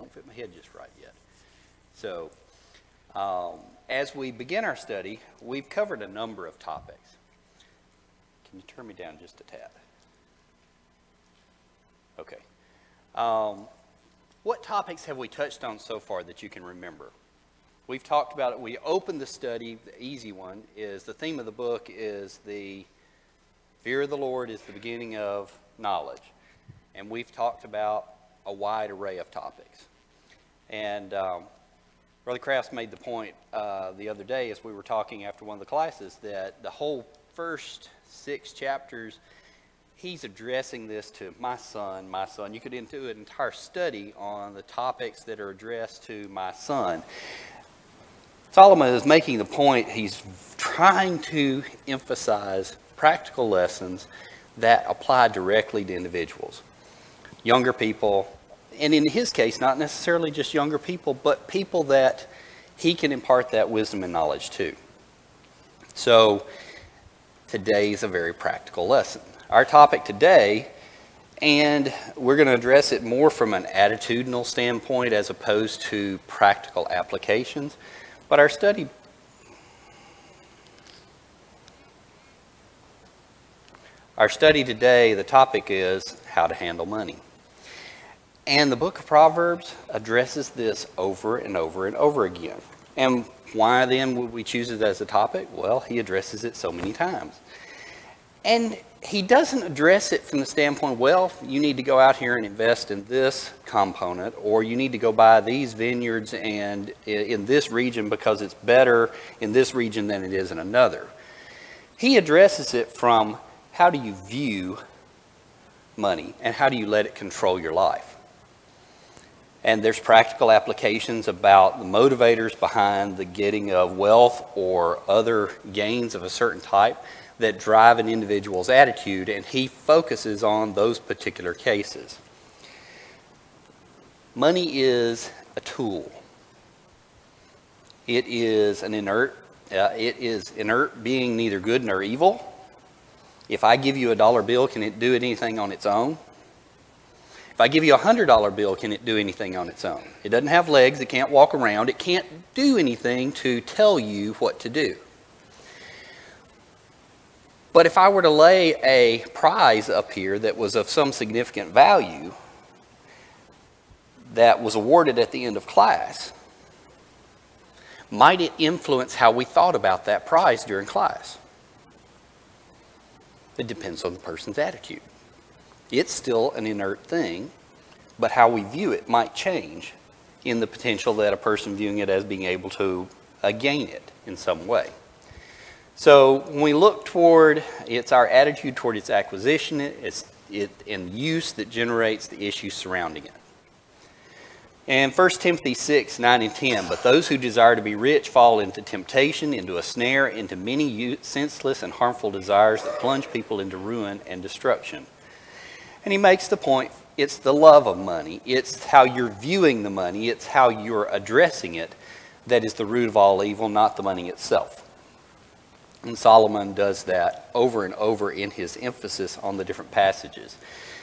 don't fit my head just right yet. So, as we begin our study, we've covered a number of topics. Can you turn me down just a tad? Okay. What topics have we touched on so far that you can remember? We've talked about it. We opened the study. The easy one is the theme of the book is the fear of the Lord is the beginning of knowledge. And we've talked about a wide array of topics. And Brother Crafts made the point the other day as we were talking after one of the classes that the whole first 6 chapters, he's addressing this to my son. You could do an entire study on the topics that are addressed to my son. Solomon is making the point, he's trying to emphasize practical lessons that apply directly to individuals. Younger people, and in his case, not necessarily just younger people, but people that he can impart that wisdom and knowledge to. So today is a very practical lesson. Our topic today, and we're going to address it more from an attitudinal standpoint as opposed to practical applications, but our study today, the topic is how to handle money. And the book of Proverbs addresses this over and over and over again. And why then would we choose it as a topic? Well, he addresses it so many times. And he doesn't address it from the standpoint, well, you need to go out here and invest in this component, or you need to go buy these vineyards and in this region because it's better in this region than it is in another. He addresses it from how do you view money and how do you let it control your life. And there's practical applications about the motivators behind the getting of wealth or other gains of a certain type that drive an individual's attitude, and he focuses on those particular cases. Money is a tool. It is inert being neither good nor evil. If I give you a dollar bill, can it do anything on its own? If I give you a $100 bill, can it do anything on its own? It doesn't have legs, it can't walk around, it can't do anything to tell you what to do. But if I were to lay a prize up here that was of some significant value that was awarded at the end of class, might it influence how we thought about that prize during class? It depends on the person's attitude. It's still an inert thing, but how we view it might change in the potential that a person viewing it as being able to gain it in some way. So when we look toward, it's our attitude toward its acquisition, and use that generates the issues surrounding it. And 1 Timothy 6, 9 and 10, but those who desire to be rich fall into temptation, into a snare, into many senseless and harmful desires that plunge people into ruin and destruction. And he makes the point, it's the love of money, it's how you're viewing the money, it's how you're addressing it that is the root of all evil, not the money itself. And Solomon does that over and over in his emphasis on the different passages.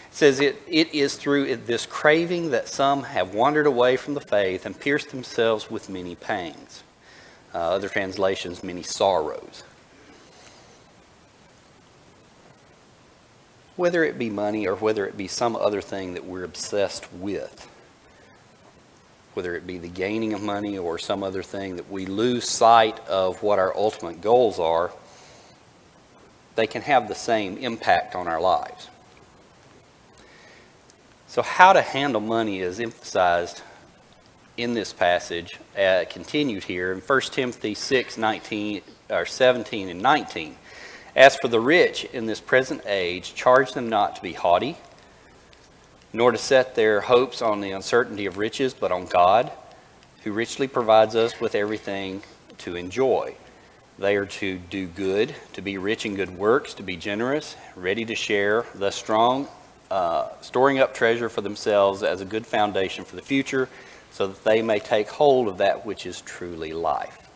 It says it is through this craving that some have wandered away from the faith and pierced themselves with many pangs. Other translations, many sorrows. Whether it be money or whether it be some other thing that we're obsessed with, whether it be the gaining of money or some other thing that we lose sight of what our ultimate goals are, they can have the same impact on our lives. So how to handle money is emphasized in this passage, continued here in 1 Timothy 6, 17 and 19. As for the rich in this present age, charge them not to be haughty, nor to set their hopes on the uncertainty of riches, but on God, who richly provides us with everything to enjoy. They are to do good, to be rich in good works, to be generous, ready to share, thus strong, storing up treasure for themselves as a good foundation for the future, so that they may take hold of that which is truly life.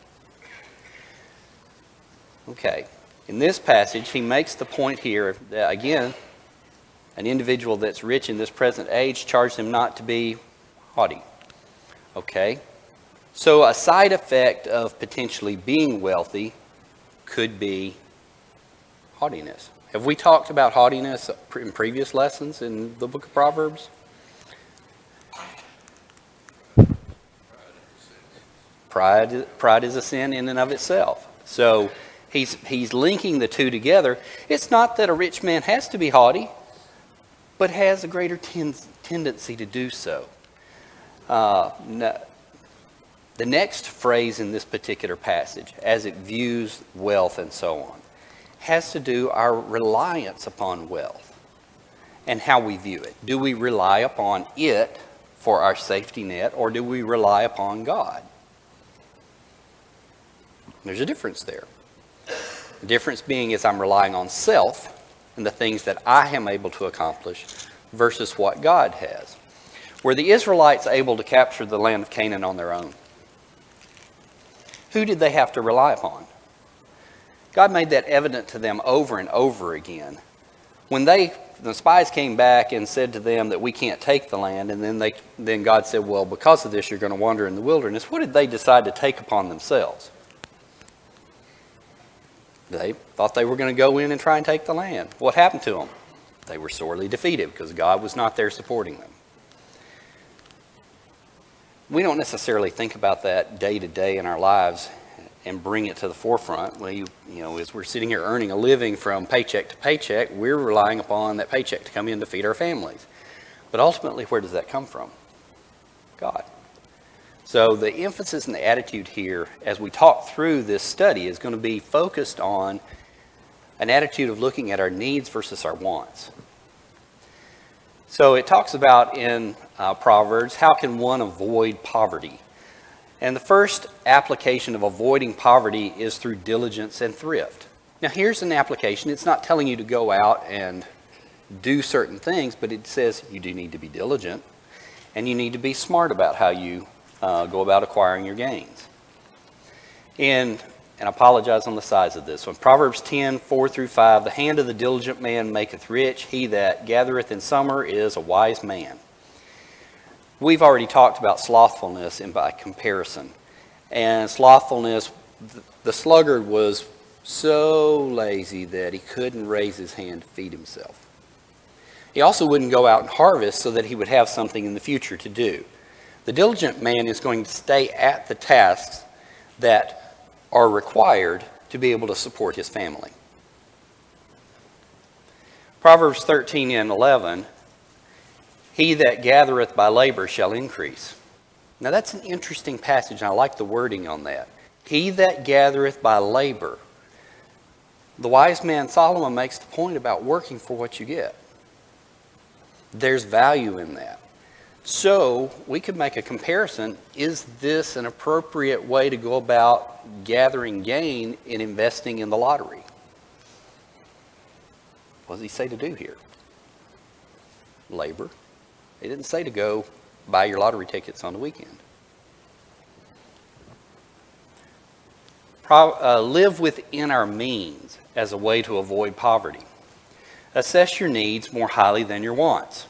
Okay, in this passage, he makes the point here that, again, an individual that's rich in this present age, charge them not to be haughty. Okay? So a side effect of potentially being wealthy could be haughtiness. Have we talked about haughtiness in previous lessons in the book of Proverbs? Pride is a sin in and of itself. So he's linking the two together. It's not that a rich man has to be haughty, but has a greater tendency to do so. No, the next phrase in this particular passage, as it views wealth and so on, has to do our reliance upon wealth and how we view it. Do we rely upon it for our safety net, or do we rely upon God? There's a difference there. The difference being is I'm relying on self and the things that I am able to accomplish versus what God has. Were the Israelites able to capture the land of Canaan on their own? Who did they have to rely upon? God made that evident to them over and over again. When the spies came back and said to them that we can't take the land, and then God said, well, because of this you're going to wander in the wilderness, what did they decide to take upon themselves? They thought they were going to go in and try and take the land. What happened to them? They were sorely defeated because God was not there supporting them. We don't necessarily think about that day to day in our lives and bring it to the forefront. As we're sitting here earning a living from paycheck to paycheck, we're relying upon that paycheck to come in to feed our families. But ultimately, where does that come from? God. So the emphasis and the attitude here as we talk through this study is going to be focused on an attitude of looking at our needs versus our wants. So it talks about in Proverbs, how can one avoid poverty? And the first application of avoiding poverty is through diligence and thrift. Now here's an application. It's not telling you to go out and do certain things, but it says you do need to be diligent and you need to be smart about how you go about acquiring your gains. And I apologize on the size of this one. Proverbs 10, 4 through 5, the hand of the diligent man maketh rich. He that gathereth in summer is a wise man. We've already talked about slothfulness and by comparison. And slothfulness, the sluggard was so lazy that he couldn't raise his hand to feed himself. He also wouldn't go out and harvest so that he would have something in the future to do. The diligent man is going to stay at the tasks that are required to be able to support his family. Proverbs 13 and 11, he that gathereth by labor shall increase. Now that's an interesting passage, and I like the wording on that. He that gathereth by labor. The wise man Solomon makes the point about working for what you get. There's value in that. So we could make a comparison. Is this an appropriate way to go about gathering gain in investing in the lottery? What does he say to do here? Labor. He didn't say to go buy your lottery tickets on the weekend. Live within our means as a way to avoid poverty. Assess your needs more highly than your wants.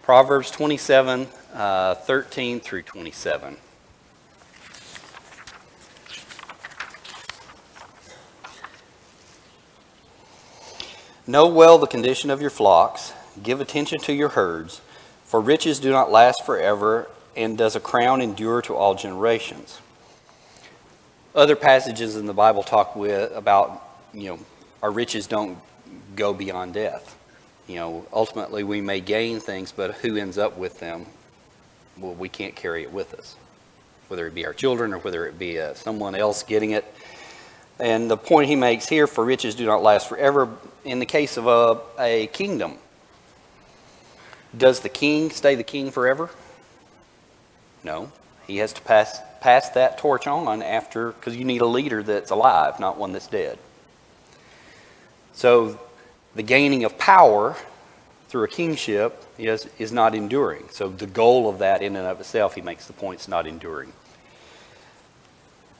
Proverbs 27, 13 through 27. Know well the condition of your flocks, give attention to your herds, for riches do not last forever, and does a crown endure to all generations. Other passages in the Bible talk about, our riches don't go beyond death. Ultimately we may gain things, but who ends up with them? Well, we can't carry it with us, whether it be our children or whether it be someone else getting it. And the point he makes here, for riches do not last forever, in the case of a kingdom. Does the king stay the king forever? No. He has to pass that torch on after, because you need a leader that's alive, not one that's dead. So the gaining of power through a kingship is not enduring. So the goal of that in and of itself, he makes the point, is not enduring.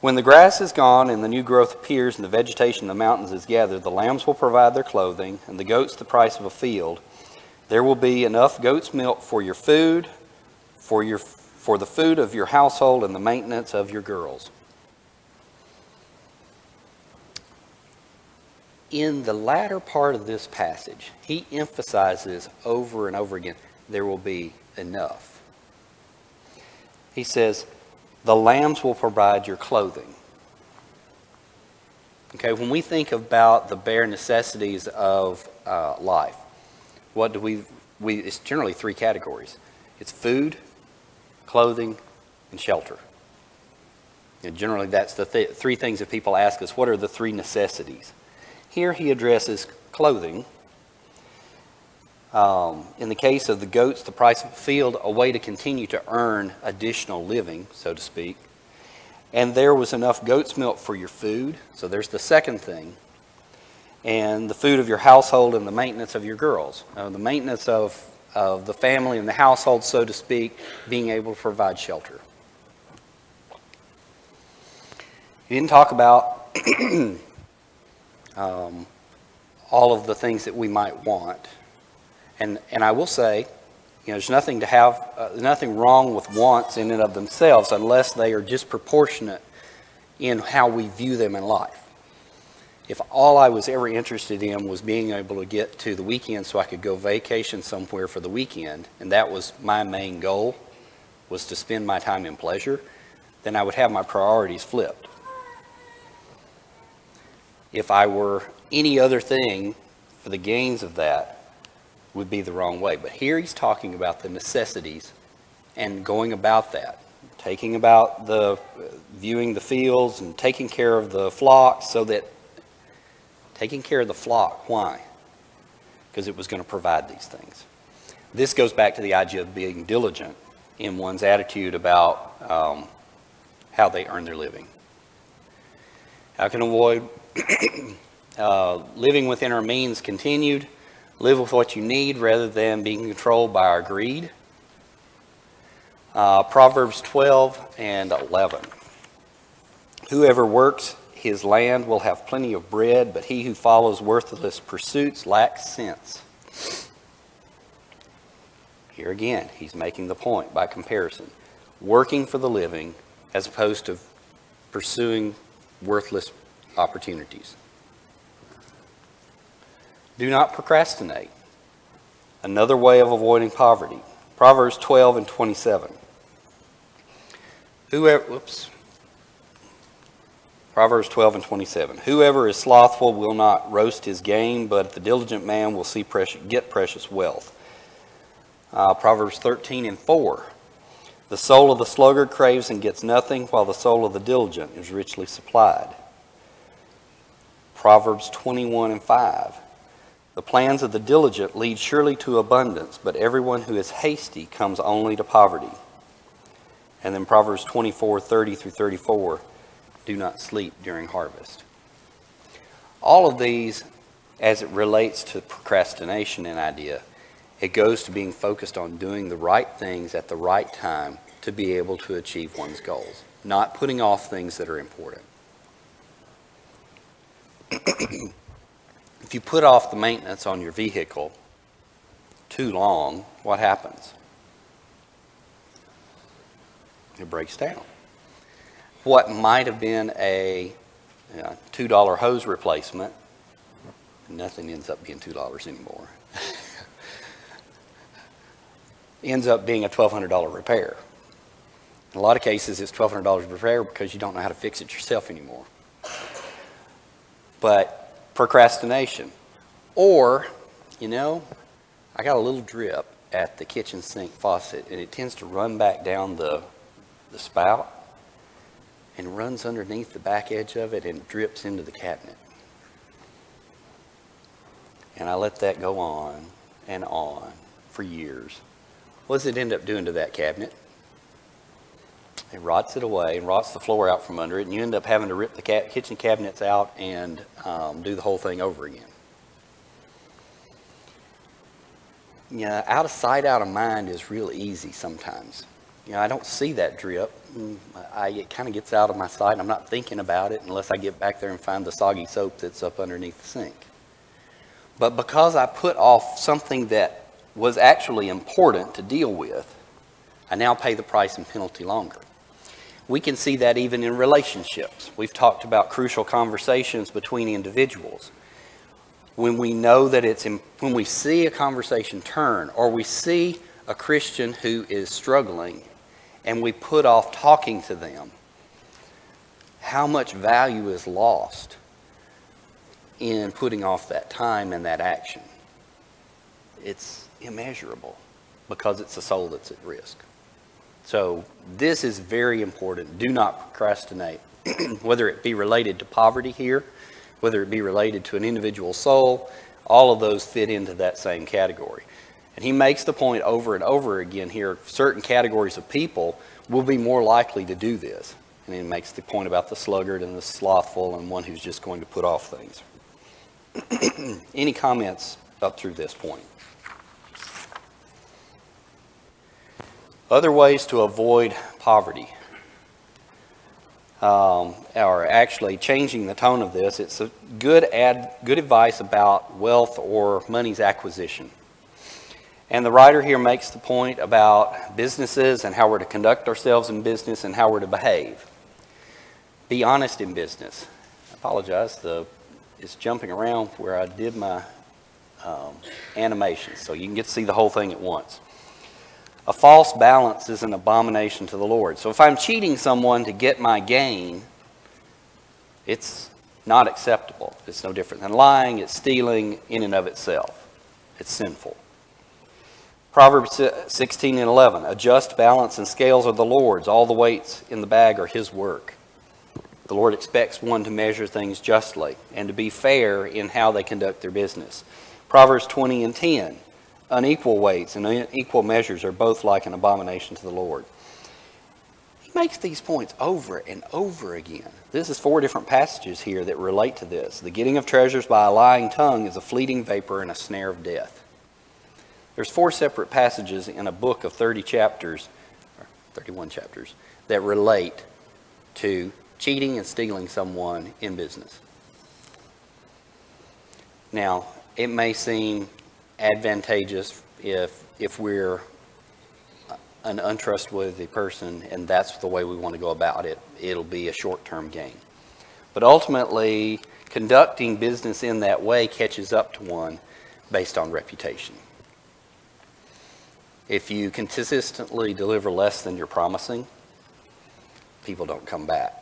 When the grass is gone and the new growth appears and the vegetation of the mountains is gathered, the lambs will provide their clothing and the goats the price of a field. There will be enough goat's milk for your food, for your for the food of your household and the maintenance of your girls. In the latter part of this passage, he emphasizes over and over again, there will be enough. He says, the lambs will provide your clothing. Okay, when we think about the bare necessities of life, what do we it's generally three categories. It's food, clothing, and shelter. And generally that's the three things that people ask us, what are the three necessities? Here he addresses clothing. In the case of the goats, the price of a field, a way to continue to earn additional living, so to speak. And there was enough goat's milk for your food, so there's the second thing. And the food of your household and the maintenance of your girls. The maintenance of the family and the household, so to speak, being able to provide shelter. He didn't talk about all of the things that we might want. And I will say, there's nothing wrong with wants in and of themselves unless they are disproportionate in how we view them in life. If all I was ever interested in was being able to get to the weekend so I could go vacation somewhere for the weekend, and that was my main goal, was to spend my time in pleasure, then I would have my priorities flipped. If I were any other thing for the gains of that, would be the wrong way. But here he's talking about the necessities and going about that. Taking about viewing the fields and taking care of the flock taking care of the flock, why? Because it was going to provide these things. This goes back to the idea of being diligent in one's attitude about how they earn their living. How can avoid living within our means continued? Live with what you need rather than being controlled by our greed. Proverbs 12 and 11. Whoever works his land will have plenty of bread, but he who follows worthless pursuits lacks sense. Here again, he's making the point by comparison. Working for the living as opposed to pursuing worthless opportunities. Do not procrastinate. Another way of avoiding poverty. Proverbs 12 and 27. Proverbs 12 and 27. Whoever is slothful will not roast his game, but the diligent man will get precious wealth. Proverbs 13 and 4. The soul of the sluggard craves and gets nothing, while the soul of the diligent is richly supplied. Proverbs 21 and 5. The plans of the diligent lead surely to abundance, but everyone who is hasty comes only to poverty. And then Proverbs 24, 30 through 34, do not sleep during harvest. All of these, as it relates to procrastination and idea, it goes to being focused on doing the right things at the right time to be able to achieve one's goals, not putting off things that are important. If you put off the maintenance on your vehicle too long, what happens? It breaks down. What might have been a $2 hose replacement, nothing ends up being $2 anymore. Ends up being a $1,200 repair. In a lot of cases, it's $1,200 repair because you don't know how to fix it yourself anymore. But procrastination. Or, I got a little drip at the kitchen sink faucet, and it tends to run back down the spout and runs underneath the back edge of it and drips into the cabinet. And I let that go on and on for years. What does it end up doing to that cabinet? It rots it away and rots the floor out from under it, and you end up having to rip the kitchen cabinets out and do the whole thing over again. Out of sight, out of mind is real easy sometimes. I don't see that drip. It kind of gets out of my sight. I'm not thinking about it unless I get back there and find the soggy soap that's up underneath the sink. But because I put off something that was actually important to deal with, I now pay the price and penalty longer. We can see that even in relationships. We've talked about crucial conversations between individuals. When we know that when we see a conversation turn, or we see a Christian who is struggling and we put off talking to them, how much value is lost in putting off that time and that action? It's immeasurable, because it's a soul that's at risk. So this is very important. Do not procrastinate, whether it be related to poverty here, whether it be related to an individual soul. All of those fit into that same category. And he makes the point over and over again here, certain categories of people will be more likely to do this. And he makes the point about the sluggard and the slothful and one who's just going to put off things. Any comments up through this point? Other ways to avoid poverty. Or actually changing the tone of this, it's a good advice about wealth or money's acquisition. And the writer here makes the point about businesses and how we're to conduct ourselves in business and how we're to behave. Be honest in business. I apologize, it's jumping around where I did my animation, so you can get to see the whole thing at once. A false balance is an abomination to the Lord. So if I'm cheating someone to get my gain, it's not acceptable. It's no different than lying. It's stealing in and of itself. It's sinful. Proverbs 16:11, a just balance and scales are the Lord's. All the weights in the bag are his work. The Lord expects one to measure things justly and to be fair in how they conduct their business. Proverbs 20:10, unequal weights and unequal measures are both like an abomination to the Lord. He makes these points over and over again. This is 4 different passages here that relate to this. The getting of treasures by a lying tongue is a fleeting vapor and a snare of death. There's 4 separate passages in a book of 30 chapters, or 31 chapters, that relate to cheating and stealing someone in business. Now, it may seem advantageous if we're an untrustworthy person and that's the way we want to go about it. It'll be a short-term gain. But ultimately, conducting business in that way catches up to one based on reputation. If you consistently deliver less than you're promising, people don't come back.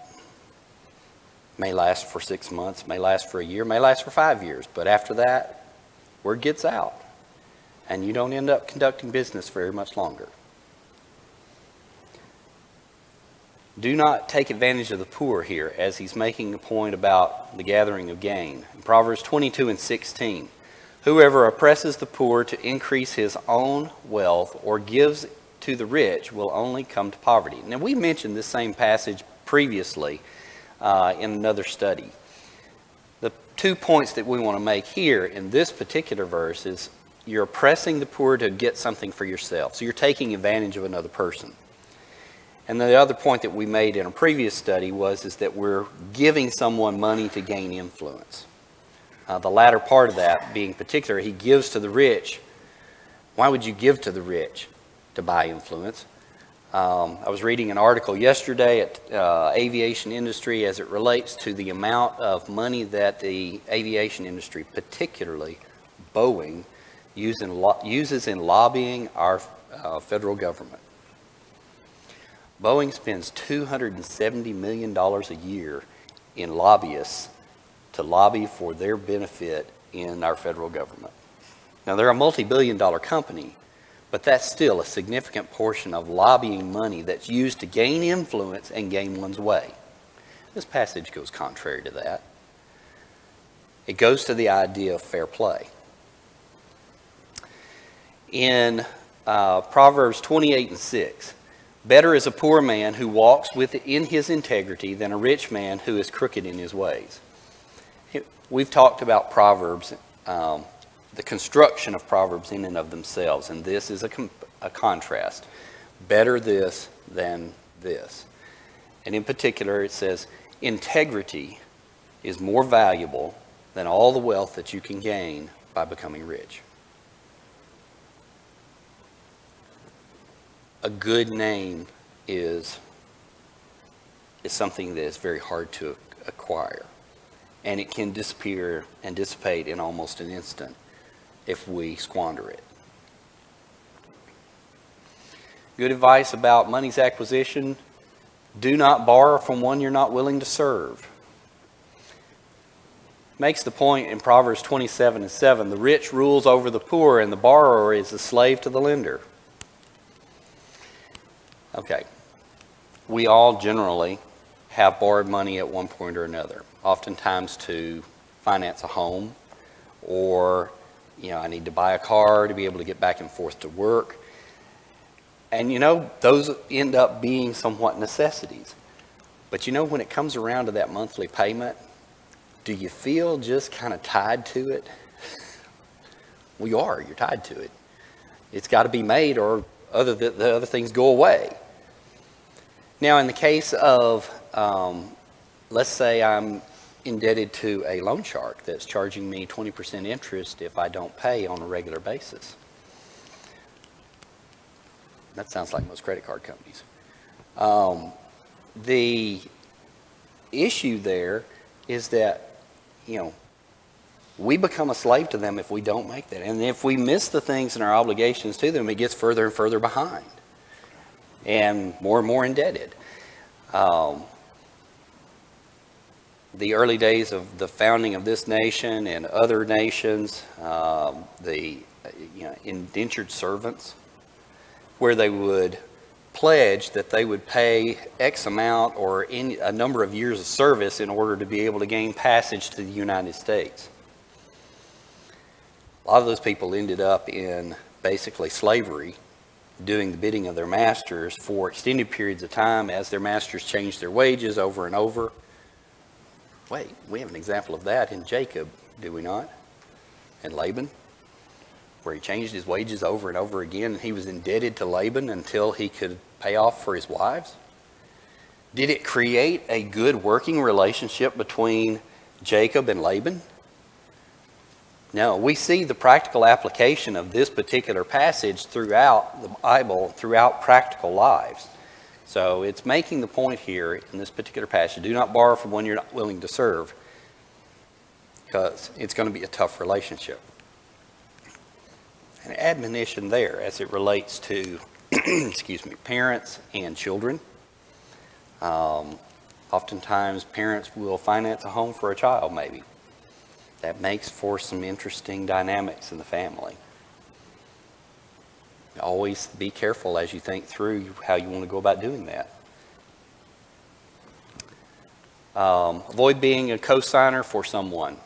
May last for 6 months, may last for a year, may last for 5 years, but after that, word gets out, and you don't end up conducting business very much longer. Do not take advantage of the poor here, as he's making a point about the gathering of gain. In Proverbs 22:16, whoever oppresses the poor to increase his own wealth or gives to the rich will only come to poverty. Now, we mentioned this same passage previously in another study. The 2 points that we want to make here in this particular verse is you're oppressing the poor to get something for yourself. So you're taking advantage of another person. And the other point that we made in a previous study is that we're giving someone money to gain influence. The latter part of that being particular, he gives to the rich. Why would you give to the rich? To buy influence. I was reading an article yesterday at aviation industry as it relates to the amount of money that the aviation industry, particularly Boeing, uses in lobbying our federal government. Boeing spends $270 million a year in lobbyists to lobby for their benefit in our federal government. Now, they're a multi-billion-dollar company, but that's still a significant portion of lobbying money that's used to gain influence and gain one's way. This passage goes contrary to that. It goes to the idea of fair play. In Proverbs 28:6, better is a poor man who walks in his integrity than a rich man who is crooked in his ways. We've talked about Proverbs, the construction of Proverbs in and of themselves, and this is a contrast. Better this than this. And in particular, it says, integrity is more valuable than all the wealth that you can gain by becoming rich. a good name is something that is very hard to acquire. And it can disappear and dissipate in almost an instant if we squander it. Good advice about money's acquisition: do not borrow from one you're not willing to serve. Makes the point in Proverbs 27:7, the rich rules over the poor and the borrower is a slave to the lender. Okay, we all generally have borrowed money at one point or another, oftentimes to finance a home, or I need to buy a car to be able to get back and forth to work. And those end up being somewhat necessities. But when it comes around to that monthly payment, do you feel just kind of tied to it? Well, you're tied to it. It's got to be made, or the other things go away. Now, in the case of, let's say I'm indebted to a loan shark that's charging me 20% interest if I don't pay on a regular basis. That sounds like most credit card companies. The issue there is that, we become a slave to them if we don't make that. And if we miss the things and our obligations to them, it gets further and further behind and more indebted. The early days of the founding of this nation and other nations, the indentured servants, where they would pledge that they would pay X amount or a number of years of service in order to be able to gain passage to the United States. A lot of those people ended up in basically slavery, doing the bidding of their masters for extended periods of time as their masters changed their wages over and over. Wait, we have an example of that in Jacob, do we not? And Laban, where he changed his wages over and over again, and he was indebted to Laban until he could pay off for his wives. Did it create a good working relationship between Jacob and Laban? No, we see the practical application of this particular passage throughout the Bible, throughout practical lives. So it's making the point here in this particular passage, do not borrow from one you're not willing to serve, because it's going to be a tough relationship. An admonition there as it relates to parents and children. Oftentimes parents will finance a home for a child, maybe. That makes for some interesting dynamics in the family. Always be careful as you think through how you want to go about doing that. Avoid being a co-signer for someone.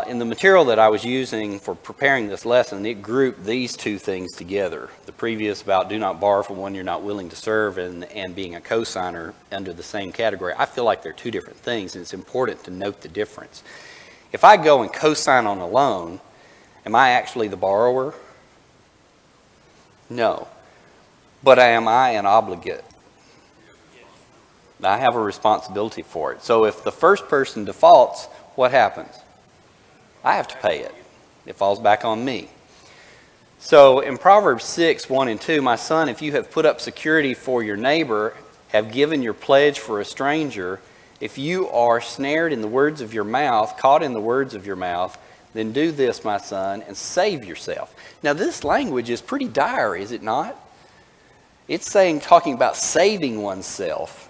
In the material that I was using for preparing this lesson, it grouped these two things together. The previous about do not borrow from one you're not willing to serve and being a co-signer under the same category. I feel like they're two different things, and it's important to note the difference. If I go and co-sign on a loan, am I actually the borrower? No. But am I an obligate? I have a responsibility for it. So if the first person defaults, what happens? I have to pay it. It falls back on me. So in Proverbs 6:1-2, my son, if you have put up security for your neighbor, have given your pledge for a stranger, if you are snared in the words of your mouth, caught in the words of your mouth, then do this, my son, and save yourself. Now this language is pretty dire, is it not? It's talking about saving oneself.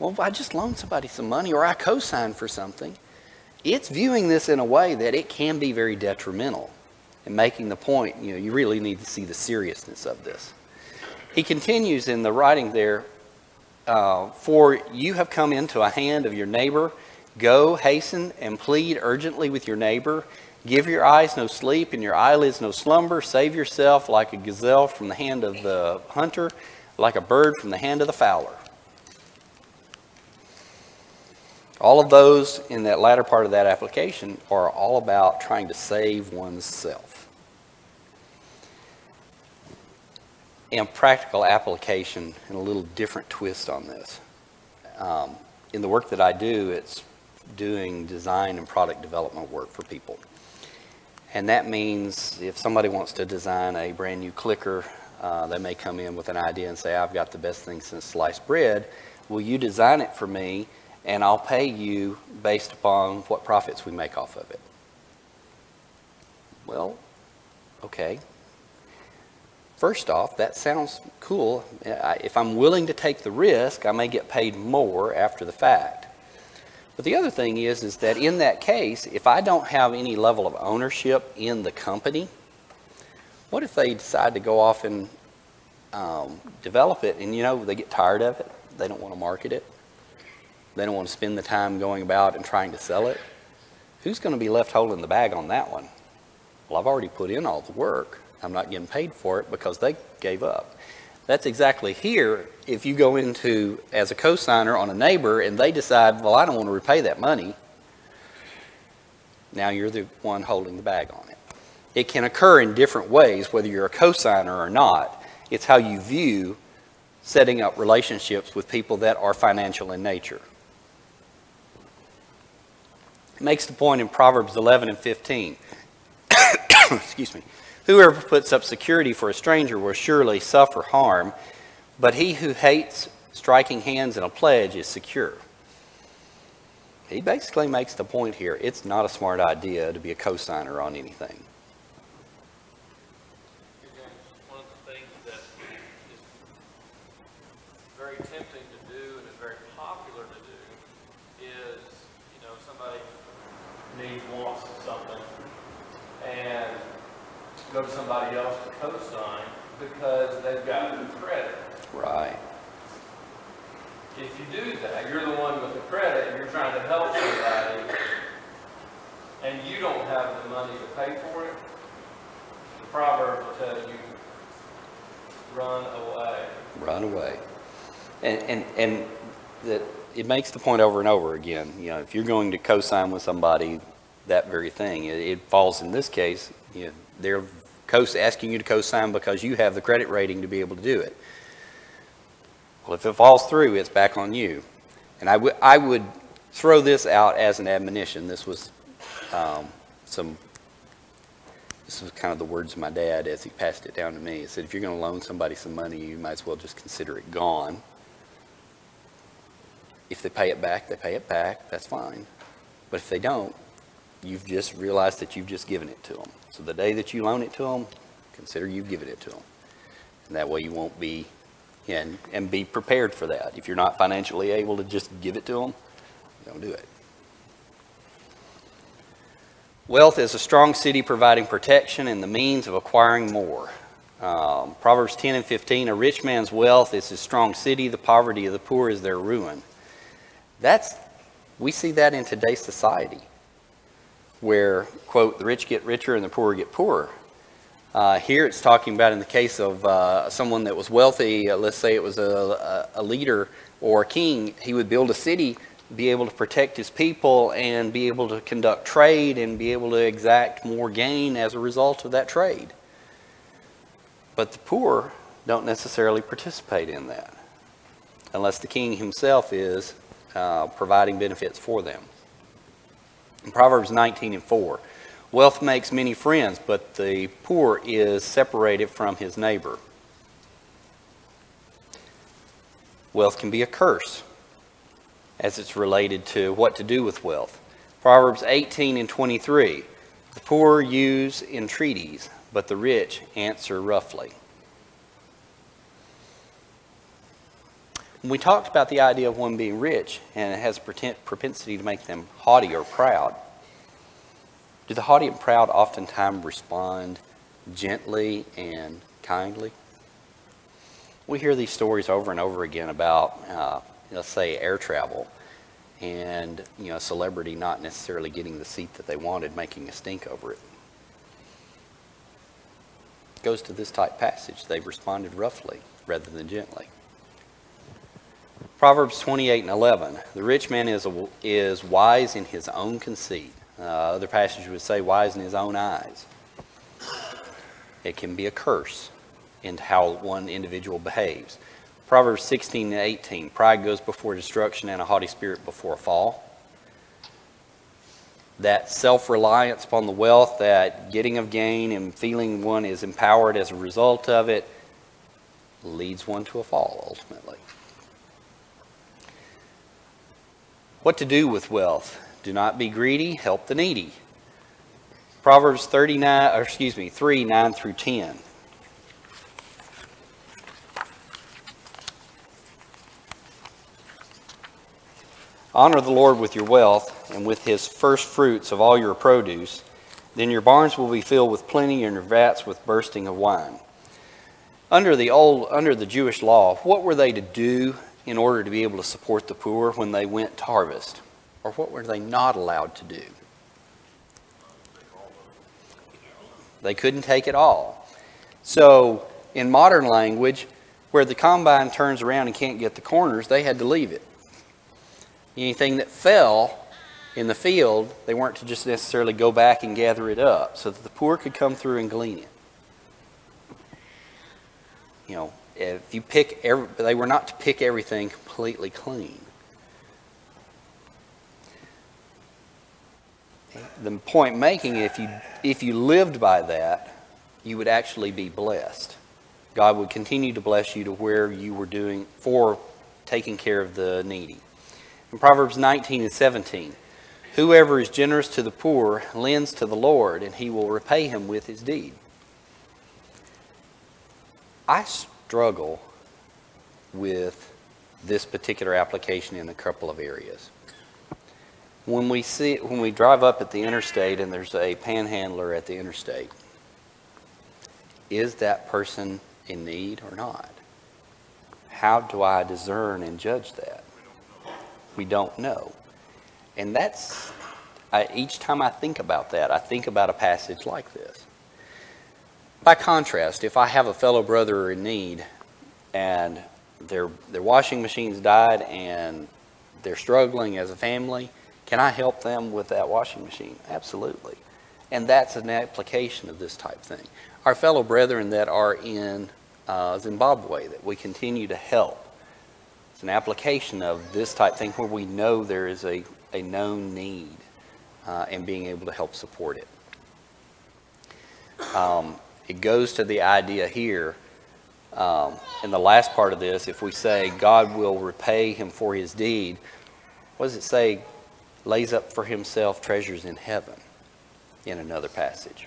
Well, if I just loan somebody some money or I co-sign for something, it's viewing this in a way that it can be very detrimental and making the point, you really need to see the seriousness of this. He continues in the writing there, for you have come into a hand of your neighbor. Go, hasten, and plead urgently with your neighbor. Give your eyes no sleep and your eyelids no slumber. Save yourself like a gazelle from the hand of the hunter, like a bird from the hand of the fowler. All of those in that latter part of that application are all about trying to save oneself. In practical application, and a little different twist on this. In the work that I do, it's doing design and product development work for people. And that means if somebody wants to design a brand new clicker They may come in with an idea and say, I've got the best thing since sliced bread. Will you design it for me, and I'll pay you based upon what profits we make off of it? Well, okay. First off, that sounds cool. If I'm willing to take the risk, I may get paid more after the fact. But the other thing is that in that case, if I don't have any level of ownership in the company, what if they decide to go off and develop it, and they get tired of it? They don't want to market it. They don't want to spend the time going about and trying to sell it. Who's going to be left holding the bag on that one? Well, I've already put in all the work. I'm not getting paid for it because they gave up. That's exactly here. If you go into as a co-signer on a neighbor and they decide, well, I don't want to repay that money, now you're the one holding the bag on it. It can occur in different ways, whether you're a co-signer or not. It's how you view setting up relationships with people that are financial in nature. It makes the point in Proverbs 11 and 15. Excuse me. Whoever puts up security for a stranger will surely suffer harm, but he who hates striking hands in a pledge is secure. He basically makes the point here, it's not a smart idea to be a co-signer on anything. One of the things that is very tempting to do and is very popular to do is, somebody wants something and go to somebody else to co-sign because they've got the credit. Right. If you do that, you're the one with the credit and you're trying to help somebody and you don't have the money to pay for it, the Proverbs will tell you, run away. Run away. And that it makes the point over and over again. If you're going to co-sign with somebody, that very thing, it falls in this case, they're asking you to co-sign because you have the credit rating to be able to do it. Well, if it falls through, it's back on you. And I would throw this out as an admonition. This was kind of the words of my dad as he passed it down to me. He said, if you're going to loan somebody some money, you might as well just consider it gone. If they pay it back, they pay it back. That's fine. But if they don't, you've just realized that you've just given it to them. So the day that you loan it to them, consider you've given it to them. And that way you won't be, and be prepared for that. If you're not financially able to just give it to them, don't do it. Wealth is a strong city providing protection and the means of acquiring more. Proverbs 10 and 15, a rich man's wealth is his strong city, the poverty of the poor is their ruin. We see that in today's society, where, quote, the rich get richer and the poor get poorer. Here it's talking about in the case of someone that was wealthy, let's say it was a leader or a king, he would build a city, be able to protect his people and be able to conduct trade and be able to exact more gain as a result of that trade. But the poor don't necessarily participate in that unless the king himself is providing benefits for them. In Proverbs 19 and 4, wealth makes many friends, but the poor is separated from his neighbor. Wealth can be a curse as it's related to what to do with wealth. Proverbs 18 and 23, the poor use entreaties, but the rich answer roughly. When we talked about the idea of one being rich and it has a propensity to make them haughty or proud, do the haughty and proud oftentimes respond gently and kindly? We hear these stories over and over again about, let's say, air travel and a celebrity not necessarily getting the seat that they wanted, making a stink over it. It goes to this type passage. They've responded roughly rather than gently. Proverbs 28 and 11, the rich man is wise in his own conceit. Other passages would say wise in his own eyes. It can be a curse in how one individual behaves. Proverbs 16 and 18, pride goes before destruction and a haughty spirit before a fall. That self-reliance upon the wealth, that getting of gain and feeling one is empowered as a result of it, leads one to a fall, ultimately. What to do with wealth? Do not be greedy, help the needy. Proverbs 3, 9 through 10. Honor the Lord with your wealth and with his first fruits of all your produce. Then your barns will be filled with plenty and your vats with bursting of wine. Under the Jewish law, what were they to do in order to be able to support the poor when they went to harvest? Or what were they not allowed to do? They couldn't take it all. So, in modern language, where the combine turns around and can't get the corners, they had to leave it. Anything that fell in the field, they weren't to just necessarily go back and gather it up so that the poor could come through and glean it. You know, if you they were not to pick everything completely clean. The point making, if you lived by that, you would actually be blessed. God would continue to bless you to where you were doing for taking care of the needy. In Proverbs 19 and 17, whoever is generous to the poor lends to the Lord, and he will repay him with his deed. I struggle with this particular application in a couple of areas. When we drive up at the interstate and there's a panhandler at the interstate, is that person in need or not? How do I discern and judge that? We don't know. And each time I think about that, I think about a passage like this. By contrast, if I have a fellow brother in need and their washing machine's died and they're struggling as a family, can I help them with that washing machine? Absolutely. And that's an application of this type thing. Our fellow brethren that are in Zimbabwe that we continue to help, it's an application of this type thing where we know there is a known need and being able to help support it. It goes to the idea here in the last part of this, if we say God will repay him for his deed, what does it say? Lays up for himself treasures in heaven in another passage.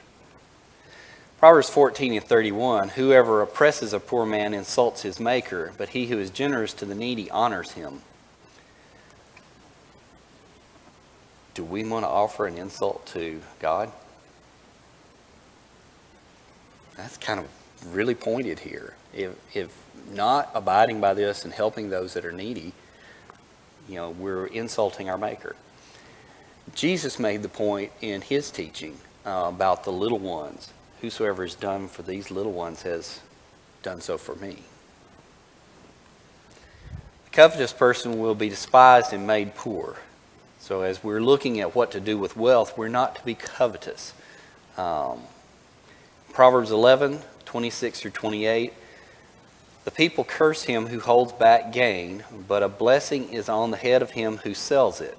Proverbs 14 and 31, whoever oppresses a poor man insults his maker, but he who is generous to the needy honors him. Do we want to offer an insult to God? That's kind of really pointed here. If not abiding by this and helping those that are needy, we're insulting our Maker. Jesus made the point in his teaching about the little ones. Whosoever is done for these little ones has done so for me. The covetous person will be despised and made poor. So as we're looking at what to do with wealth, we're not to be covetous. Proverbs 11, 26 through 28. The people curse him who holds back gain, but a blessing is on the head of him who sells it.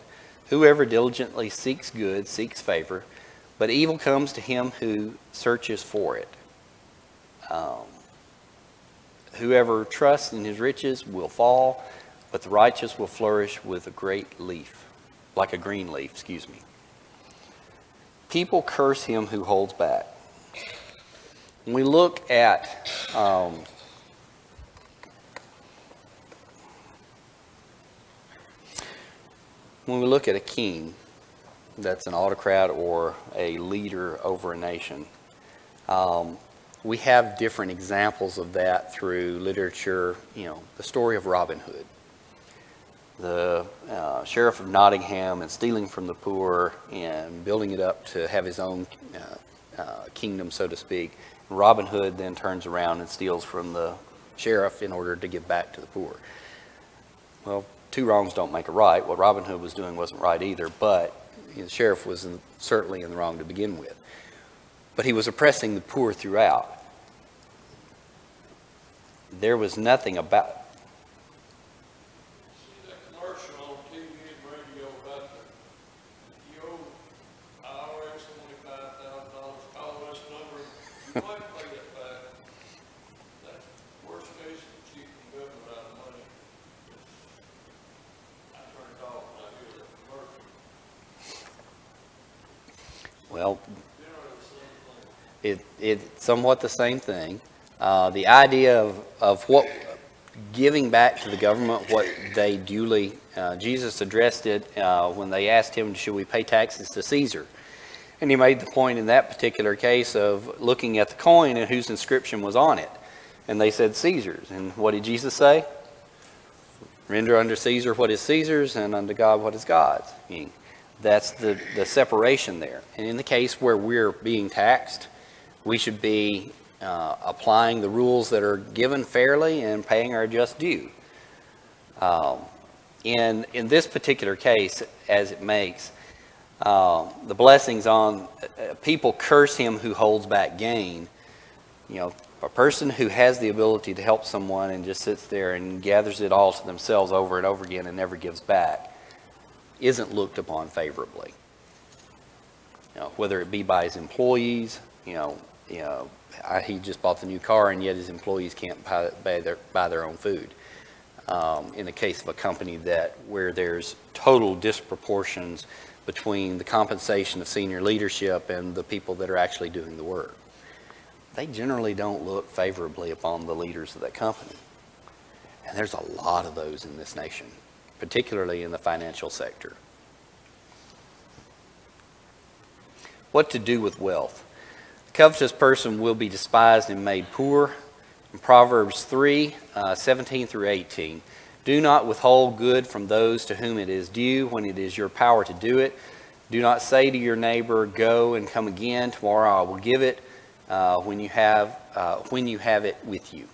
Whoever diligently seeks good seeks favor, but evil comes to him who searches for it. Whoever trusts in his riches will fall, but the righteous will flourish with a great leaf, like a green leaf, People curse him who holds back. When we look at a king that's an autocrat or a leader over a nation, we have different examples of that through literature. The story of Robin Hood, the sheriff of Nottingham, and stealing from the poor and building it up to have his own kingdom, so to speak. Robin Hood then turns around and steals from the sheriff in order to give back to the poor. Well, two wrongs don't make a right. What Robin Hood was doing wasn't right either, but the sheriff was certainly in the wrong to begin with. But he was oppressing the poor throughout. There was nothing about... See that commercial on TV and radio about the IRS only $5,000, call this number, you might pay it back. That's worst case Well, it's somewhat the same thing. The idea of what giving back to the government, what they duly, Jesus addressed it when they asked him, should we pay taxes to Caesar? And he made the point in that particular case of looking at the coin and whose inscription was on it. And they said Caesar's. And what did Jesus say? Render unto Caesar what is Caesar's, and unto God what is God's. That's the separation there. And in the case where we're being taxed, we should be applying the rules that are given fairly and paying our just due. In this particular case, as it makes, the blessings on people curse him who holds back gain. A person who has the ability to help someone and just sits there and gathers it all to themselves over and over again and never gives back isn't looked upon favorably. Whether it be by his employees, he just bought the new car and yet his employees can't buy their own food. In the case of a company where there's total disproportions between the compensation of senior leadership and the people that are actually doing the work, they generally don't look favorably upon the leaders of that company. And there's a lot of those in this nation, particularly in the financial sector. What to do with wealth? The covetous person will be despised and made poor. In Proverbs 3, 17 through 18, do not withhold good from those to whom it is due when it is your power to do it. Do not say to your neighbor, go and come again, tomorrow I will give it, when you have it with you.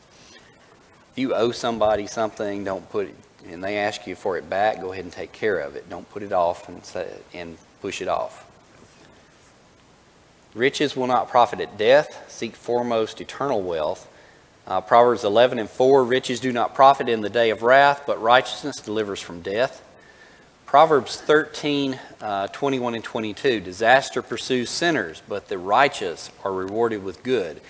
If you owe somebody something, don't put it, and they ask you for it back, go ahead and take care of it. Don't put it off and push it off. Riches will not profit at death. Seek foremost eternal wealth. Proverbs 11 and 4, riches do not profit in the day of wrath, but righteousness delivers from death. Proverbs 13, 21 and 22, disaster pursues sinners, but the righteous are rewarded with good.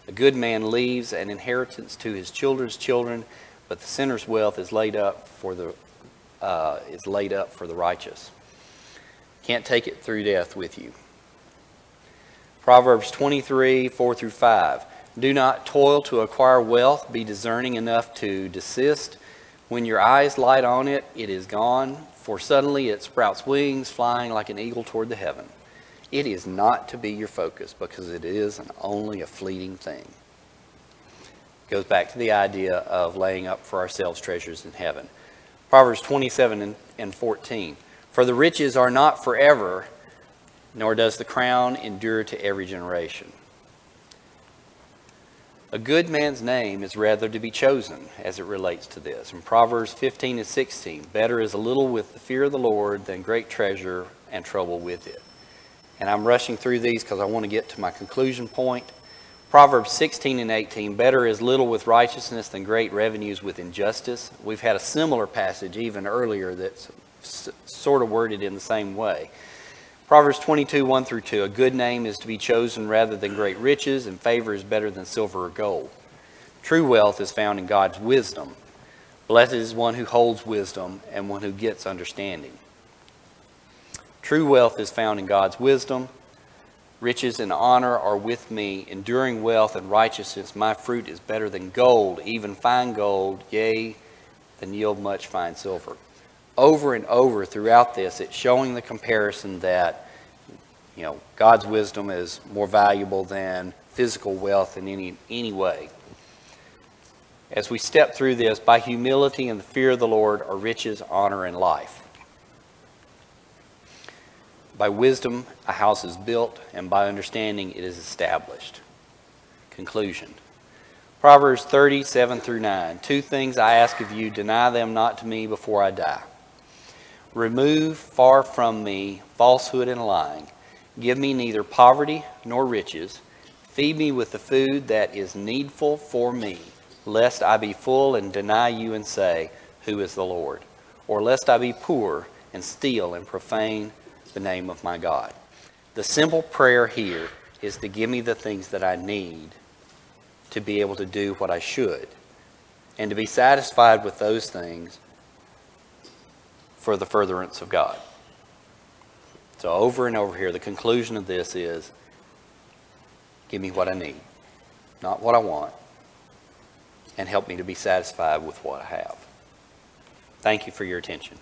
A good man leaves an inheritance to his children's children, but the sinner's wealth is laid up for the righteous. Can't take it through death with you. Proverbs 23, 4 through 5. Do not toil to acquire wealth. Be discerning enough to desist. When your eyes light on it, it is gone, for suddenly it sprouts wings, flying like an eagle toward the heaven. It is not to be your focus, because it is only a fleeting thing. It goes back to the idea of laying up for ourselves treasures in heaven. Proverbs 27 and 14. For the riches are not forever, nor does the crown endure to every generation. A good man's name is rather to be chosen as it relates to this. In Proverbs 15 and 16, better is a little with the fear of the Lord than great treasure and trouble with it. And I'm rushing through these because I want to get to my conclusion point. Proverbs 16 and 18, better is little with righteousness than great revenues with injustice. We've had a similar passage even earlier that's sort of worded in the same way. Proverbs 22, 1 through 2, a good name is to be chosen rather than great riches, and favor is better than silver or gold. True wealth is found in God's wisdom. Blessed is one who holds wisdom and one who gets understanding. True wealth is found in God's wisdom. Riches and honor are with me. Enduring wealth and righteousness, my fruit is better than gold, even fine gold, yea, than yield much fine silver. Over and over throughout this, it's showing the comparison that, God's wisdom is more valuable than physical wealth in any way. As we step through this, by humility and the fear of the Lord are riches, honor, and life. By wisdom, a house is built, and by understanding, it is established. Conclusion. Proverbs 30, 7 through 9. 2 things I ask of you, deny them not to me before I die. Remove far from me falsehood and lying. Give me neither poverty nor riches. Feed me with the food that is needful for me, lest I be full and deny you and say, who is the Lord? Or lest I be poor and steal and profane the name of my God. The simple prayer here is to give me the things that I need to be able to do what I should, and to be satisfied with those things for the furtherance of God. So over and over here, the conclusion of this is, give me what I need, not what I want, and help me to be satisfied with what I have. Thank you for your attention.